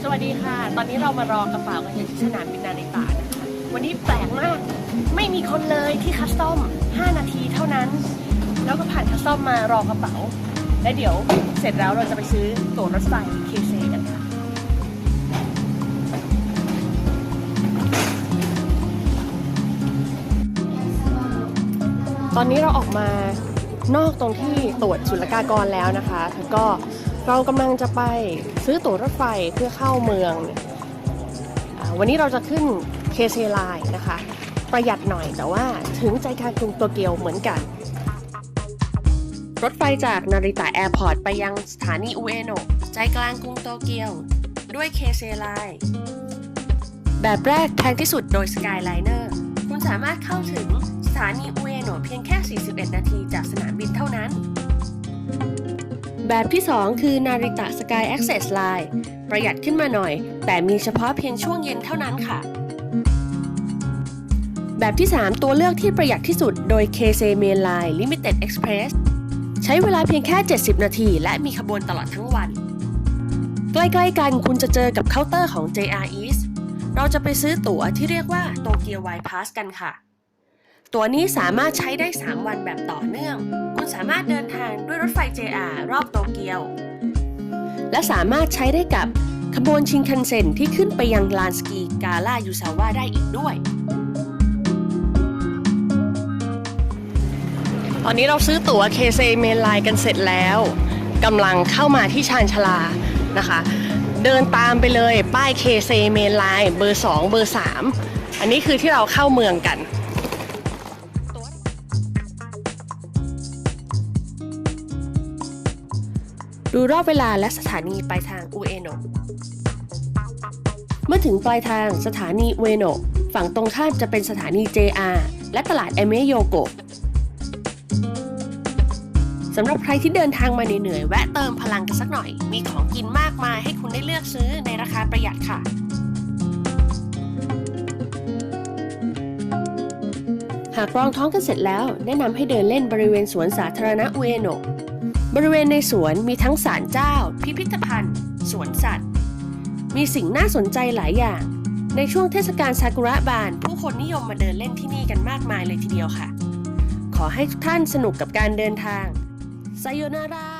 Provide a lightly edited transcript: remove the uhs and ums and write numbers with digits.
สวัสดีค่ะตอนนี้เรามารอกระเป๋ากันที่สนามบินนาริตะนะคะวันนี้แปลกมากไม่มีคนเลยที่คัสตอม5 นาทีเท่านั้นแล้วก็ผ่านคัสตอมมารอกระเป๋าและเดี๋ยวเสร็จแล้วเราจะไปซื้อตั๋วรถไฟเคเซกันค่ะตอนนี้เราออกมานอกตรงที่ตรวจศุลกากรแล้วนะคะแล้วก็เรากำลังจะไปซื้อตั๋วรถไฟเพื่อเข้าเมืองวันนี้เราจะขึ้นเคเซไลน์นะคะประหยัดหน่อยแต่ว่าถึงใจกลางกรุงโตเกียวเหมือนกันรถไฟจากนาริตะแอร์พอร์ตไปยังสถานีอุเอโนะใจกลางกรุงโตเกียวด้วยเคเซไลน์แบบแรกแพงที่สุดโดยสกายไลเนอร์คุณสามารถเข้าถึงสถานีอุเอโนะเพียงแค่41 นาทีจากสนามบินเท่านั้นแบบที่ 2 คือนาริตะสกายแอคเซสไลน์ประหยัดขึ้นมาหน่อยแต่มีเฉพาะเพียงช่วงเย็นเท่านั้นค่ะแบบที่ 3 ตัวเลือกที่ประหยัดที่สุดโดย Keisei Main Line Limited Express ใช้เวลาเพียงแค่70 นาทีและมีขบวนตลอดทั้งวันใกล้ๆกันคุณจะเจอกับเคาน์เตอร์ของ JR East เราจะไปซื้อตั๋วที่เรียกว่าโตเกียว Y Pass กันค่ะตั๋วนี้สามารถใช้ได้3 วันแบบต่อเนื่องคุณสามารถเดินทางด้วยรถไฟ JR รอบโตเกียวและสามารถใช้ได้กับขบวนชินคันเซ็นที่ขึ้นไปยังลานสกีกาล่ายูซาวะได้อีกด้วยตอนนี้เราซื้อตั๋วเคเซเมนไลน์กันเสร็จแล้วกำลังเข้ามาที่ชานชาลานะคะเดินตามไปเลยป้ายเคเซเมนไลน์เบอร์2เบอร์3อันนี้คือที่เราเข้าเมืองกันดูรอบเวลาและสถานีปลายทางอุเอโนะเมื่อถึงปลายทางสถานีอุเอโนะฝั่งตรงข้ามจะเป็นสถานี JR และตลาดเอเมโยโกะสำหรับใครที่เดินทางมาเหนื่อยๆแวะเติมพลังกันสักหน่อยมีของกินมากมายให้คุณได้เลือกซื้อในราคาประหยัดค่ะหากรองท้องกันเสร็จแล้วแนะนำให้เดินเล่นบริเวณสวนสาธารณะอุเอโนะบริเวณในสวนมีทั้งศาลเจ้าพิพิธภัณฑ์สวนสัตว์มีสิ่งน่าสนใจหลายอย่างในช่วงเทศกาลซากุระบานผู้คนนิยมมาเดินเล่นที่นี่กันมากมายเลยทีเดียวค่ะขอให้ทุกท่านสนุกกับการเดินทางไซโยนารา